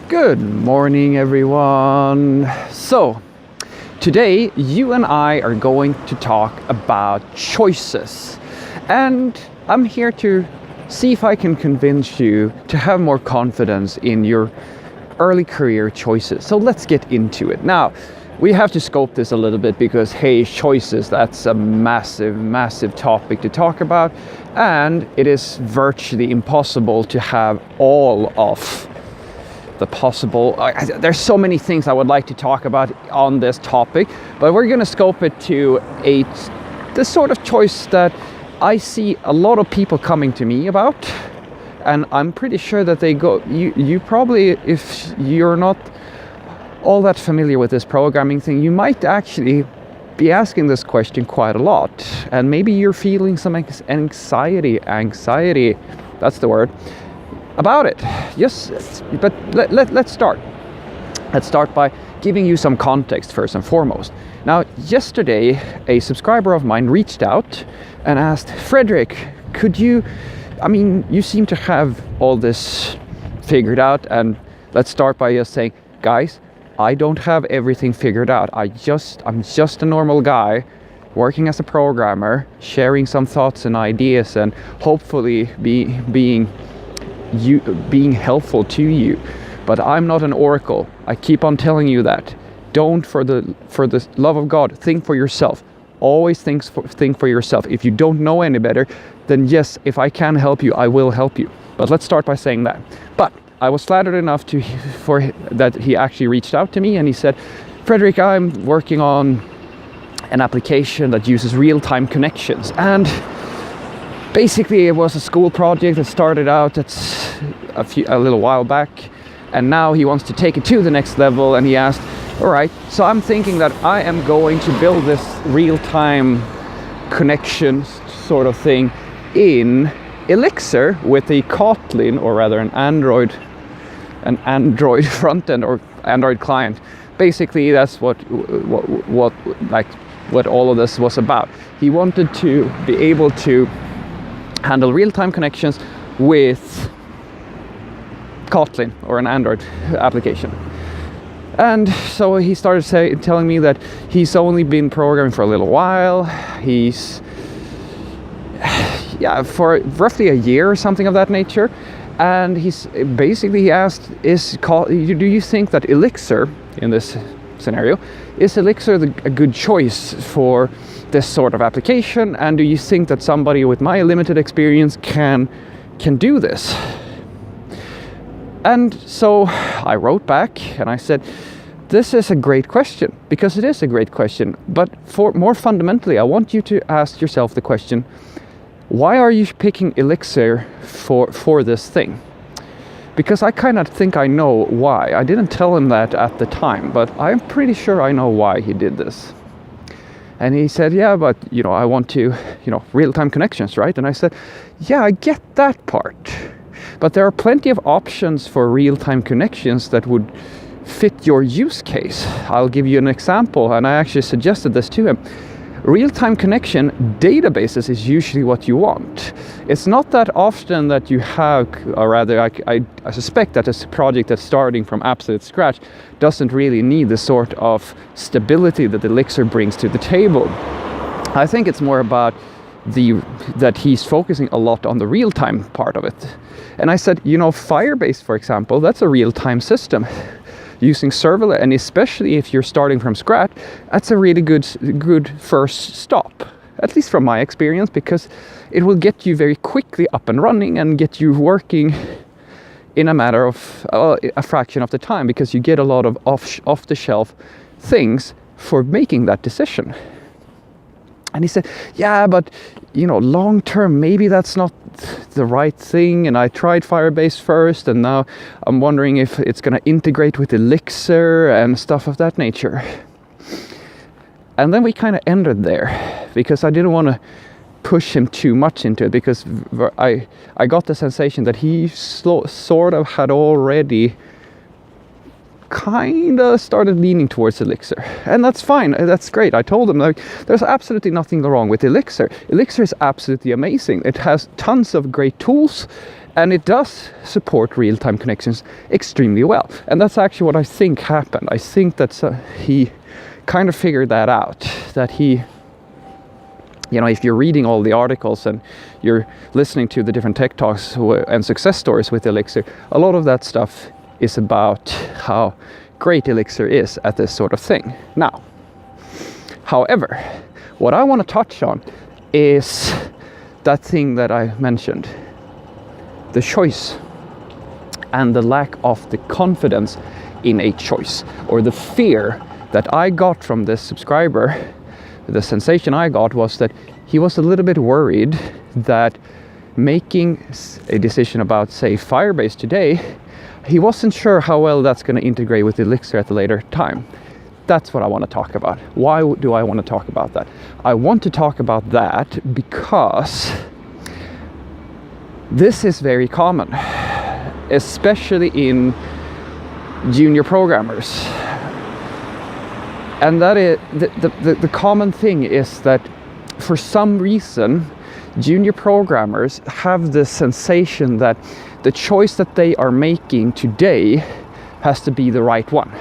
Good morning, everyone. So, today you and I are going to talk about choices. And I'm here to see if I can convince you to have more confidence in your early career choices. So let's get into it. Now, we have to scope this a little bit because, hey, choices, that's a massive topic to talk about. And it is virtually impossible to have all of the possible. There's so many things I would like to talk about on this topic, but we're going to scope it to the sort of choice that I see a lot of people coming to me about, and I'm pretty sure that they go. You probably, if you're not all that familiar with this programming thing, you might actually be asking this question quite a lot, and maybe you're feeling some anxiety. That's the word. About it. Yes, but let's start. Let's start by giving you some context first and foremost. Now, yesterday, a subscriber of mine reached out and asked, Fredrik, you seem to have all this figured out, and let's start by just saying, guys, I don't have everything figured out. I'm just a normal guy working as a programmer, sharing some thoughts and ideas, and hopefully being helpful to you. But I'm not an oracle. I keep on telling you that. Don't, for the love of God, think for yourself. Always think for yourself. If you don't know any better, then yes, if I can help you, I will help you. But let's start by saying that. But I was flattered enough that he actually reached out to me, and he said, Fredrik, I'm working on an application that uses real-time connections, and basically, it was a school project that started out a little while back, and now he wants to take it to the next level. And he asked, all right, so I'm thinking that I am going to build this real-time connections sort of thing in Elixir with a Kotlin, or rather an Android front end or Android client. Basically, that's what all of this was about. He wanted to be able to handle real-time connections with Kotlin or an Android application. And so he started telling me that he's only been programming for a little while. He's for roughly a year or something of that nature. And he asked, do you think that Elixir, in this scenario, is Elixir a good choice for this sort of application, and do you think that somebody with my limited experience can do this? And so I wrote back and I said, this is a great question, because it is a great question, but more fundamentally, I want you to ask yourself the question, why are you picking Elixir for this thing? Because I kind of think I know why. I didn't tell him that at the time, but I'm pretty sure I know why he did this. And he said, yeah, but, I want to, real-time connections, right? And I said, yeah, I get that part. But there are plenty of options for real-time connections that would fit your use case. I'll give you an example, and I actually suggested this to him. Real-time connection databases is usually what you want. It's not that often that you have, or rather, I suspect that a project that's starting from absolute scratch doesn't really need the sort of stability that Elixir brings to the table. I think it's more about that he's focusing a lot on the real-time part of it. And I said, Firebase, for example, that's a real-time system. Using serverless, and especially if you're starting from scratch, that's a really good first stop, at least from my experience, because it will get you very quickly up and running and get you working in a matter of a fraction of the time, because you get a lot of off-the-shelf things for making that decision. And he said, yeah, but long term, maybe that's not the right thing. And I tried Firebase first, and now I'm wondering if it's going to integrate with Elixir and stuff of that nature. And then we kind of ended there, because I didn't want to push him too much into it, because I got the sensation that he sort of had already kind of started leaning towards Elixir, and that's fine. That's great. I told him, like, there's absolutely nothing wrong with Elixir. Elixir is absolutely amazing. It has tons of great tools, And it does support real-time connections extremely well. And that's actually what I think happened. I think that he kind of figured that out, that he, you know, if you're reading all the articles and you're listening to the different tech talks and success stories with Elixir, a lot of that stuff is about how great Elixir is at this sort of thing. Now, however, what I want to touch on is that thing that I mentioned, the choice and the lack of the confidence in a choice, or the fear that I got from this subscriber. The sensation I got was that he was a little bit worried that making a decision about, say, Firebase today, he wasn't sure how well that's going to integrate with Elixir at a later time. That's what I want to talk about. Why do I want to talk about that? I want to talk about that because this is very common, especially in junior programmers. And that is the common thing is that for some reason junior programmers have this sensation that the choice that they are making today has to be the right one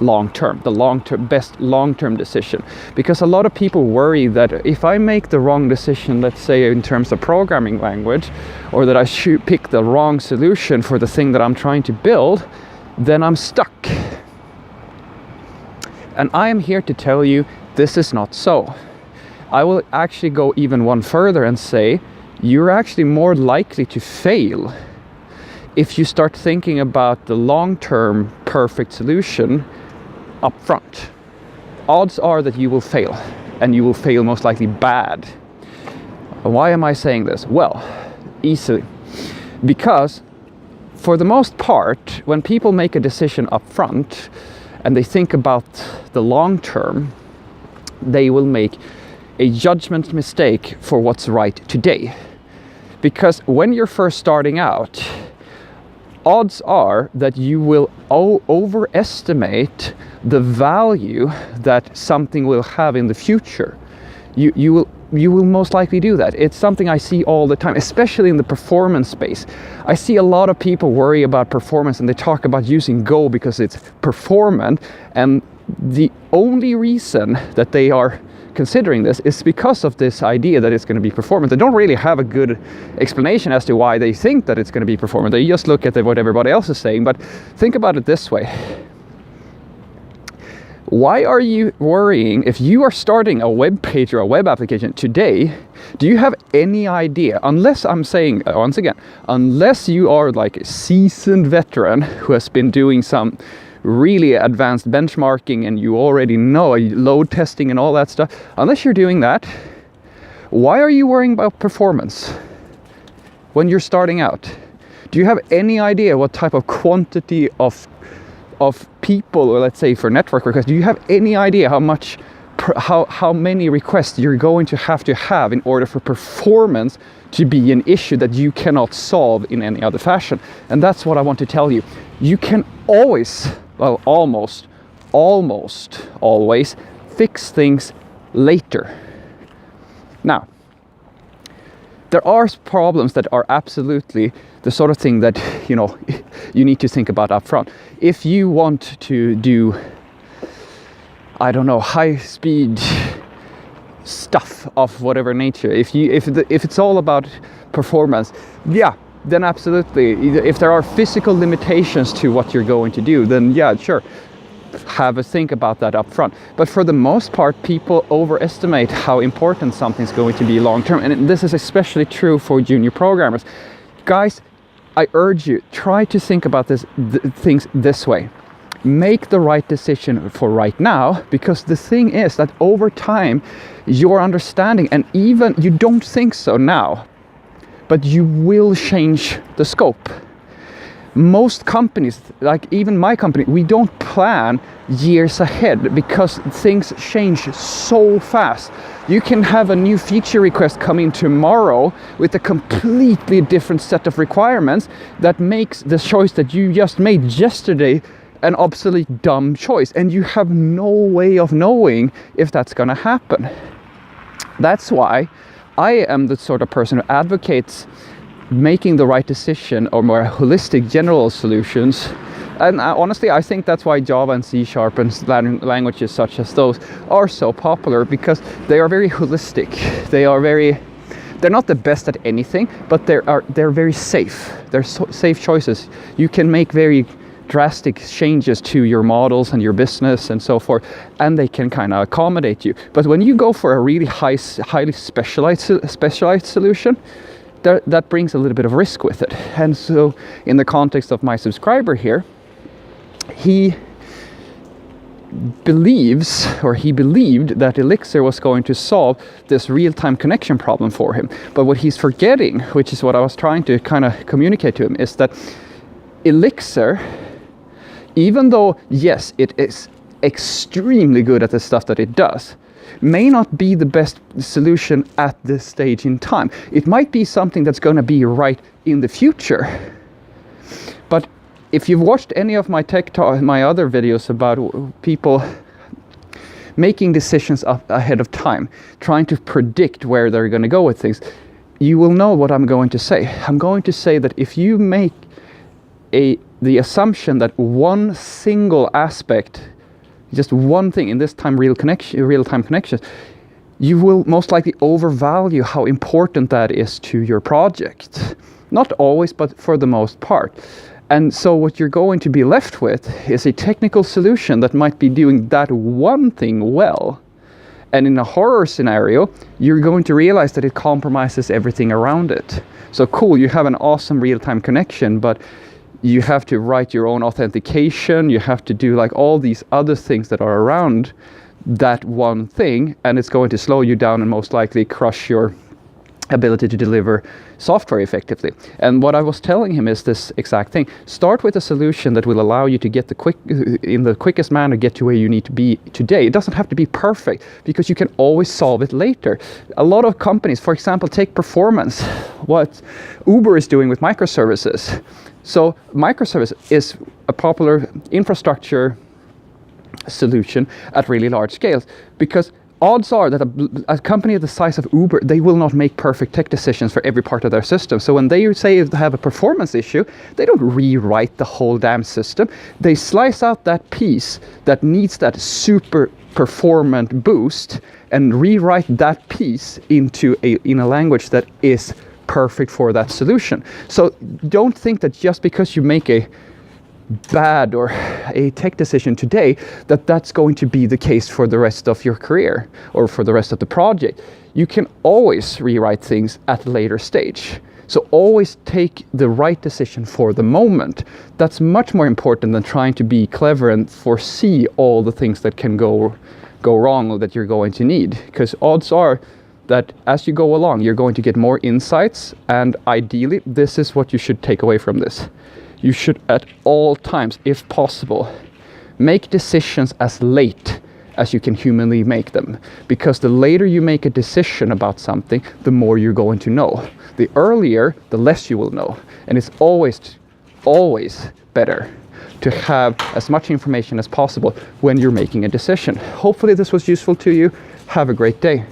long-term, the best long-term decision. Because a lot of people worry that if I make the wrong decision, let's say in terms of programming language, or that I should pick the wrong solution for the thing that I'm trying to build, then I'm stuck. And I am here to tell you this is not so. I will actually go even one further and say you're actually more likely to fail if you start thinking about the long-term perfect solution up front. Odds are that you will fail, and you will fail most likely bad. Why am I saying this? Well, easily. Because for the most part, when people make a decision up front and they think about the long term, they will make a judgment mistake for what's right today. Because when you're first starting out, odds are that you will overestimate the value that something will have in the future. You will most likely do that. It's something I see all the time, especially in the performance space. I see a lot of people worry about performance and they talk about using Go because it's performant, and the only reason that they are considering this is because of this idea that it's going to be performant. They don't really have a good explanation as to why they think that it's going to be performant. They just look at what everybody else is saying. But think about it this way. Why are you worrying if you are starting a web page or a web application today? Do you have any idea, unless I'm saying, once again, unless you are like a seasoned veteran who has been doing some really advanced benchmarking and you already know load testing and all that stuff, unless you're doing that, why are you worrying about performance when you're starting out? Do you have any idea what type of quantity of people, or let's say for network requests, do you have any idea how many requests you're going to have in order for performance to be an issue that you cannot solve in any other fashion? And that's what I want to tell you. You can always, well, almost always fix things later. Now, there are problems that are absolutely the sort of thing that, you know, you need to think about up front. If you want to do, I don't know, high speed stuff of whatever nature, if it's all about performance, yeah, then absolutely. If there are physical limitations to what you're going to do, then yeah, sure, have a think about that up front. But for the most part, people overestimate how important something's going to be long term, and this is especially true for junior programmers. Guys, I urge you, try to think about things this way. Make the right decision for right now, because the thing is that over time, your understanding, and even you don't think so now, but you will change the scope. Most companies, like even my company, we don't plan years ahead because things change so fast. You can have a new feature request come in tomorrow with a completely different set of requirements that makes the choice that you just made yesterday an obsolete, dumb choice, and you have no way of knowing if that's going to happen. That's why I am the sort of person who advocates making the right decision or more holistic general solutions. And honestly, I think that's why Java and C# and languages such as those are so popular, because they are very holistic. They're not the best at anything, but they're very safe. They're safe choices. You can make very drastic changes to your models and your business and so forth, and they can kind of accommodate you. But when you go for a really highly specialized solution, that brings a little bit of risk with it. And so in the context of my subscriber here, he believed that Elixir was going to solve this real-time connection problem for him. But what he's forgetting, which is what I was trying to kind of communicate to him, is that Elixir, even though, yes, it is extremely good at the stuff that it does, may not be the best solution at this stage in time. It might be something that's going to be right in the future. But if you've watched any of my my other videos about people making decisions ahead of time, trying to predict where they're going to go with things, you will know what I'm going to say. I'm going to say that if you make the assumption that one single aspect, just one thing, in this time real-time connections, you will most likely overvalue how important that is to your project. Not always, but for the most part. And so what you're going to be left with is a technical solution that might be doing that one thing well. And in a horror scenario, you're going to realize that it compromises everything around it. So cool, you have an awesome real-time connection, but you have to write your own authentication, you have to do like all these other things that are around that one thing, and it's going to slow you down and most likely crush your ability to deliver software effectively. And what I was telling him is this exact thing. Start with a solution that will allow you to get in the quickest manner, get to where you need to be today. It doesn't have to be perfect, because you can always solve it later. A lot of companies, for example, take performance, what Uber is doing with microservices. So microservice is a popular infrastructure solution at really large scales, because odds are that a company of the size of Uber, they will not make perfect tech decisions for every part of their system. So when they say they have a performance issue, they don't rewrite the whole damn system. They slice out that piece that needs that super performant boost and rewrite that piece in a language that is perfect for that solution. So don't think that just because you make a bad or a tech decision today, that's going to be the case for the rest of your career or for the rest of the project. You can always rewrite things at a later stage. So always take the right decision for the moment. That's much more important than trying to be clever and foresee all the things that can go wrong or that you're going to need. Because odds are that as you go along, you're going to get more insights, and ideally, this is what you should take away from this. You should at all times, if possible, make decisions as late as you can humanly make them. Because the later you make a decision about something, the more you're going to know. The earlier, the less you will know. And it's always better to have as much information as possible when you're making a decision. Hopefully this was useful to you. Have a great day.